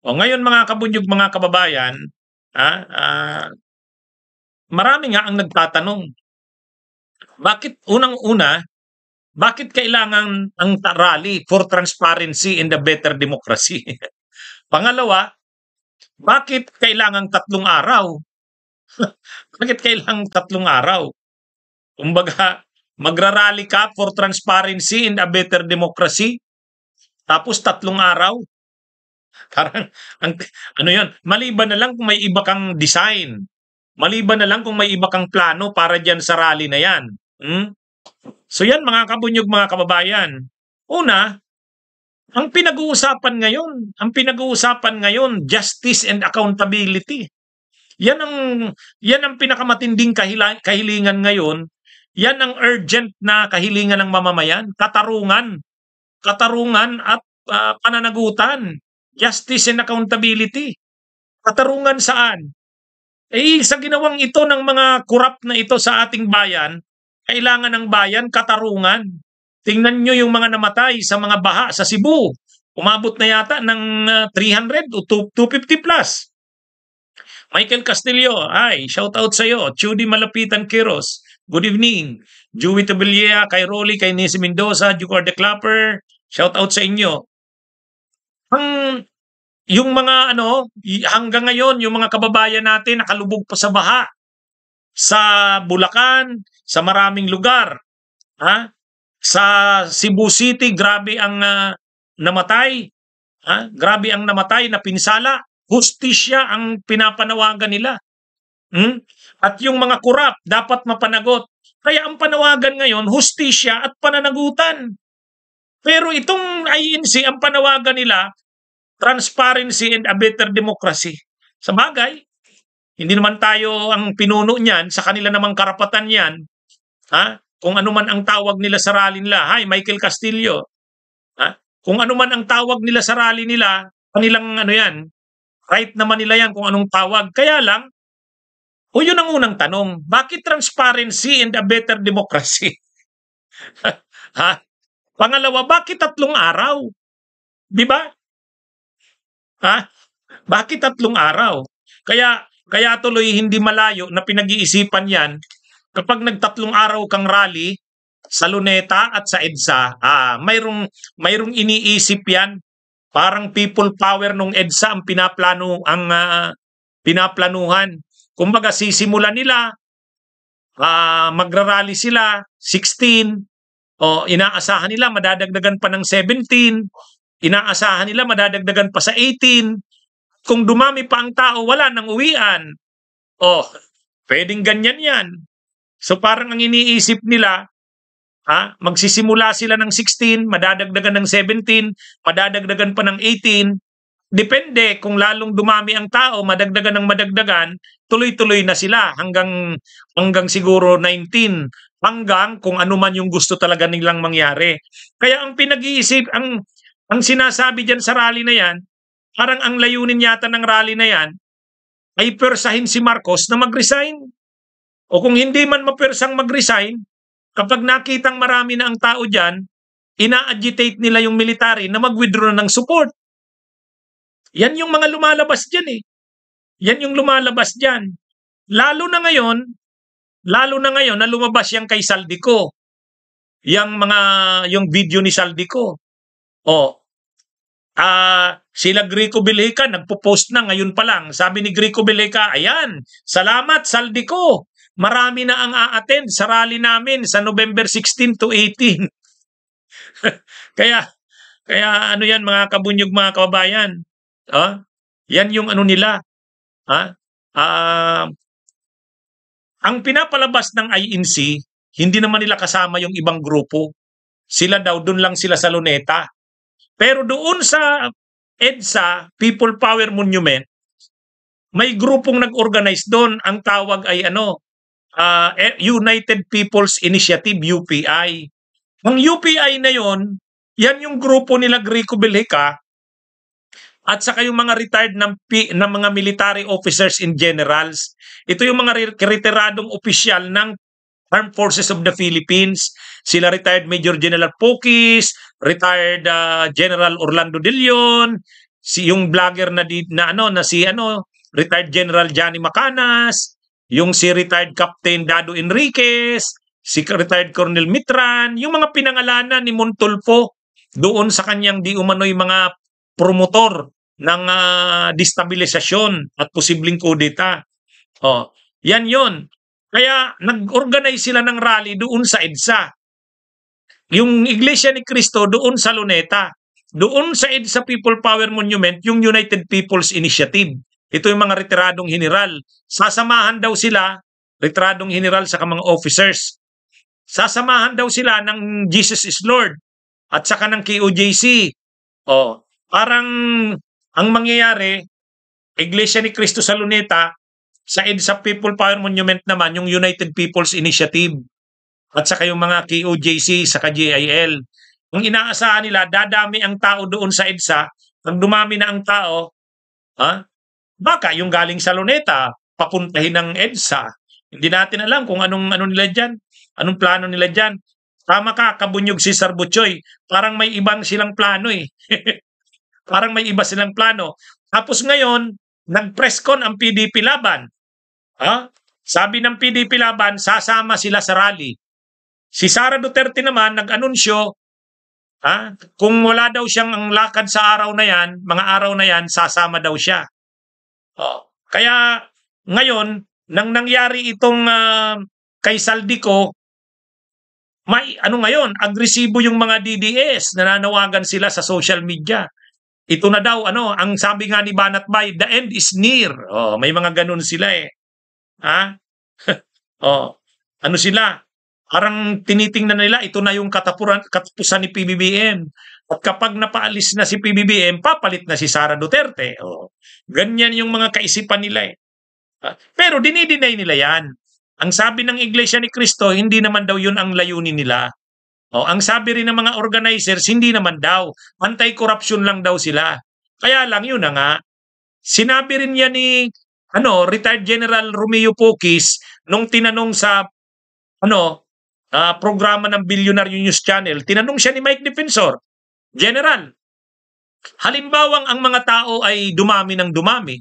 O ngayon mga kabunyog, mga kababayan, ah, ah, marami nga ang nagtatanong, bakit unang-una, bakit kailangan ang rally for transparency and a better democracy? Pangalawa, bakit kailangang 3 araw? Bakit kailangang 3 araw? Kumbaga, magrarally ka for transparency and a better democracy, tapos 3 araw? Parang, ang, ano yun, maliban na lang kung may iba kang design. Maliban na lang kung may iba kang plano para dyan sa rally na yan. Hmm? So yan mga kabunyog, mga kababayan. Una, ang pinag-uusapan ngayon, justice and accountability. Yan ang pinakamatinding kahilingan ngayon. Yan ang urgent na kahilingan ng mamamayan, katarungan at pananagutan, justice and accountability. Katarungan saan? Sa ginawang ito ng mga korap na ito sa ating bayan, kailangan ng bayan katarungan. Tingnan nyo yung mga namatay sa mga baha sa Cebu. Umabot na yata ng 300 o 250 plus. Michael Castillo, hi, shout out sa iyo. Judy Malapitan Quiros, good evening. Joey Tabilla, kay Rolly, kay Nisi Mendoza, Jukar de Clapper, shout out sa inyo. Yung mga hanggang ngayon, yung mga kababayan natin nakalubog pa sa baha. Sa Bulacan, sa maraming lugar. Sa Cebu City, grabe ang namatay. Grabe ang namatay na pinsala. Hustisya ang pinapanawagan nila. At yung mga korap dapat mapanagot. Kaya ang panawagan ngayon, hustisya at pananagutan. Pero itong INC, ang panawagan nila, transparency and a better democracy. Sa bagay, hindi naman tayo ang pinuno niyan, sa kanila namang karapatan yan. Kung ano man ang tawag nila sa rally nila, hi Michael Castillo. Kung ano man ang tawag nila sa rally nila, kanilang yan, right naman nila yan kung anong tawag. Kaya lang, yun ang unang tanong, bakit transparency and a better democracy? Pangalawa, bakit 3 araw? Di ba? Bakit 3 araw? Kaya tuloy hindi malayo na pinag-iisipan yan kapag nag-3 araw kang rally sa Luneta at sa EDSA, mayroong iniisip yan. Parang people power nung EDSA ang pinaplanuhan. Kumbaga sisimulan nila, magrarally sila 16, inaasahan nila madadagdagan pa ng 17, inaasahan nila madadagdagan pa sa 18. Kung dumami pa ang tao, wala nang uwian. Pwedeng ganyan yan. So parang ang iniisip nila, magsisimula sila ng 16, madadagdagan ng 17, madadagdagan pa ng 18. Depende kung lalong dumami ang tao, madagdagan ng madagdagan, tuloy-tuloy na sila hanggang siguro 19, hanggang kung ano man yung gusto talaga nilang mangyari. Kaya ang pinag-iisip, ang sinasabi diyan sa rally na yan, parang ang layunin yata ng rally na yan ay persahin si Marcos na mag-resign. O kung hindi man mapersang mag-resign, kapag nakitang marami na ang tao dyan, ina-agitate nila yung military na mag-withdraw ng support. Yan yung mga lumalabas dyan eh. Yan yung lumalabas dyan. Lalo na ngayon na lumabas yan kay Saldico. Yung video ni Saldico. Sila Grico Belhica nagpo-post na ngayon pa lang. Sabi ni Grico Belhica, ayan, salamat Saldico. Marami na ang a-attend sa rally namin sa November 16 to 18. kaya ano yan mga kabunyog, mga kababayan. Yan yung nila. Ang pinapalabas ng INC, hindi naman nila kasama yung ibang grupo. Sila daw, doon lang sila sa Luneta. Pero doon sa EDSA, People Power Monument, may grupong nag-organize doon. Ang tawag ay United People's Initiative, UPI. Ang UPI na yon, yan yung grupo nila Grico Belhica at saka yung mga retired ng mga military officers and generals. Ito yung mga retiradong opisyal ng Armed Forces of the Philippines. Sila retired Major General Pokis, retired General Orlando De Leon, yung vlogger na retired General Johnny Macanas, yung si retired Captain Dado Enriquez, si retired Colonel Mitran, yung mga pinangalanan ni Montulfo doon sa kanyang di umano'y mga promotor ng destabilisasyon at posibleng kudeta. Oh, yan yon. Kaya nag-organize sila ng rally doon sa EDSA. Yung Iglesia ni Cristo doon sa Luneta. Doon sa EDSA People Power Monument, yung United People's Initiative. Ito yung mga retiradong general. Sasamahan daw sila, retiradong general sa mga officers. Sasamahan daw sila ng Jesus is Lord at saka ng KOJC. Oh, parang ang mangyayari, Iglesia ni Cristo sa Luneta, sa EDSA People Power Monument naman, yung United People's Initiative at saka yung mga KOJC sa JIL. Ang inaasahan nila, dadami ang tao doon sa EDSA. Pag dumami na ang tao, baka yung galing sa Luneta, papuntahin ng EDSA. Hindi natin alam kung anong nila dyan, anong plano nila dyan. Tama ka, kabunyog si Sir Butchoy. Parang may ibang silang plano eh. Parang may iba silang plano. Tapos ngayon, nag-press con ang PDP Laban. Sabi ng PDP Laban, sasama sila sa rally. Si Sara Duterte naman nag-anunsyo, kung wala daw siyang ang lakad sa araw na yan, mga araw na yan, sasama daw siya. Kaya ngayon, nang nangyari itong kay Saldico, may ngayon, agresibo yung mga DDS, nananawagan sila sa social media. Ito na daw, ang sabi nga ni Banat Bay, the end is near. May mga ganun sila eh. Ano sila? Parang tinitingnan nila, ito na yung katapusan ni PBBM. At kapag napaalis na si PBBM, papalit na si Sara Duterte. Ganyan yung mga kaisipan nila eh. Pero dinideny nila yan. Ang sabi ng Iglesia ni Cristo, hindi naman daw yun ang layunin nila. Ang sabi rin ng mga organizers, hindi naman daw. Anti-corruption lang daw sila. Kaya lang yun na nga. Sinabi rin yan ni retired General Romeo Poquis nung tinanong sa programa ng Billionaire News Channel, tinanong siya ni Mike Defensor, General, halimbawang ang mga tao ay dumami ng dumami,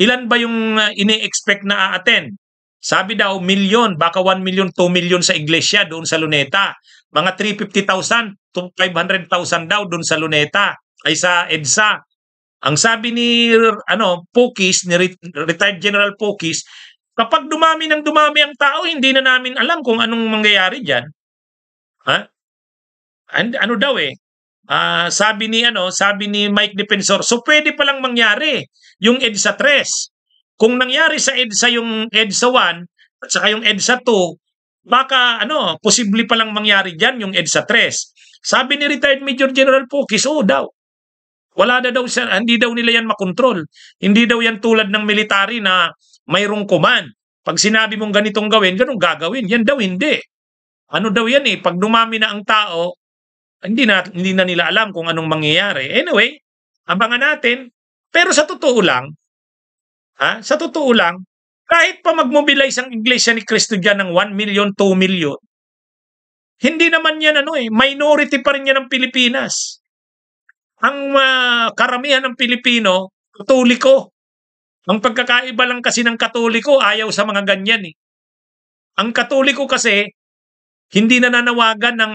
ilan ba yung ini-expect na a-attend? Sabi daw, milyon, baka 1 million, 2 million sa iglesia doon sa Luneta. Mga 350,000 to 500,000 daw doon sa Luneta, ay sa EDSA. Ang sabi ni Poquis, ni retired General Poquis, kapag dumami ng dumami ang tao, hindi na namin alam kung anong mangyayari diyan. And daw eh. Sabi ni Mike Defensor, so pwede pa lang mangyari yung EDSA 3. Kung nangyari sa EDSA yung EDSA 1 at saka yung EDSA 2, baka posible pa lang mangyari diyan yung EDSA 3. Sabi ni retired Major General Poquis, daw. Wala na daw siya, hindi daw nila yan makontrol. Hindi daw yan tulad ng military na mayroong command. Pag sinabi mong ganitong gawin, ganun gagawin. Yan daw hindi. Ano daw yan eh, pag dumami na ang tao, hindi na nila alam kung anong mangyayari. Anyway, abangan natin. Pero sa totoo lang, kahit pa mag-mobilize ang Iglesia ni Cristo dyan ng 1 million, 2 million, hindi naman yan minority pa rin yan ng Pilipinas. Ang karamihan ng Pilipino, Katoliko. Ang pagkakaiba lang kasi ng Katoliko, ayaw sa mga ganyan eh. Ang Katoliko kasi, hindi na nanawagan ng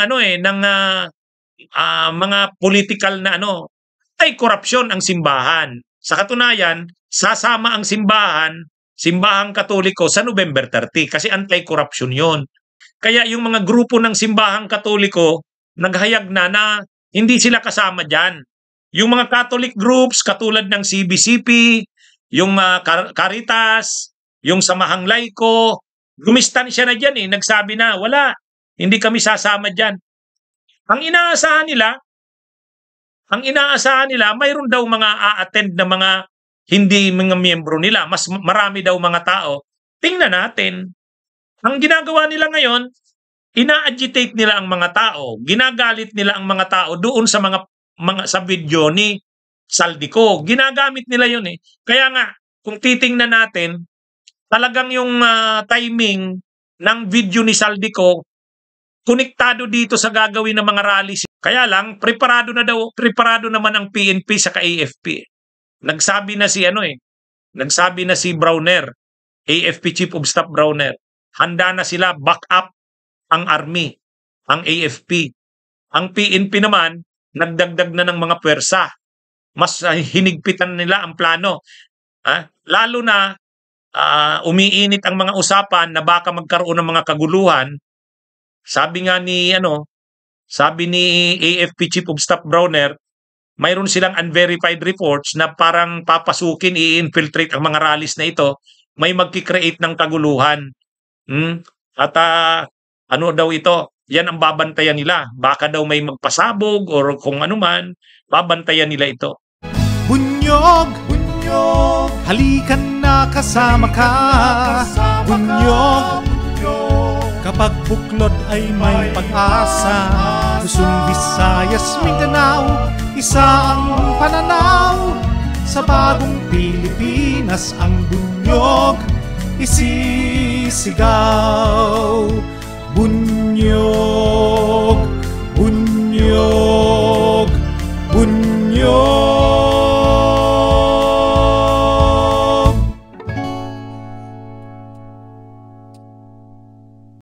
mga political na ay korupsyon ang simbahan. Sa katunayan, sasama ang simbahang Katoliko sa November 30 kasi anti-corruption yon. Kaya yung mga grupo ng simbahang Katoliko naghayag na hindi sila kasama dyan. Yung mga Catholic groups katulad ng CBCP, yung Caritas, yung Samahang Laiko, gumistansya na dyan eh. Nagsabi na, wala, hindi kami sasama dyan. Ang inaasahan nila, mayroon daw mga a-attend na mga hindi mga miyembro nila. Mas marami daw mga tao. Tingnan natin. Ang ginagawa nila ngayon, ina-agitate nila ang mga tao. Ginagalit nila ang mga tao doon sa mga sa video ni Saldico. Ginagamit nila yun eh. Kaya nga, kung titingnan natin, talagang yung timing ng video ni Saldico, konektado dito sa gagawin ng mga rally Kaya lang, preparado naman ang PNP sa AFP. Nagsabi na si Browner, AFP Chief of Staff Browner, handa na sila back up ang Army, ang AFP. Ang PNP naman, nagdagdag na ng mga pwersa. Mas hinigpitan nila ang plano. Lalo na umiinit ang mga usapan na baka magkaroon ng mga kaguluhan. Sabi ni AFP Chief of Staff Browner, mayroon silang unverified reports na parang papasukin, i-infiltrate ang mga rallies na ito, may magki-create ng kaguluhan. At ano daw ito, yan ang babantayan nila. Baka daw may magpasabog or kung ano man, babantayan nila ito. Bunyog, bunyog, halikan na kasama ka. Bunyog, kapag buklod ay may pag-asa. Luzon, Visayas, Mindanao, isa ang pananaw. Sa bagong Pilipinas ang bunyog isisigaw. Bunyog.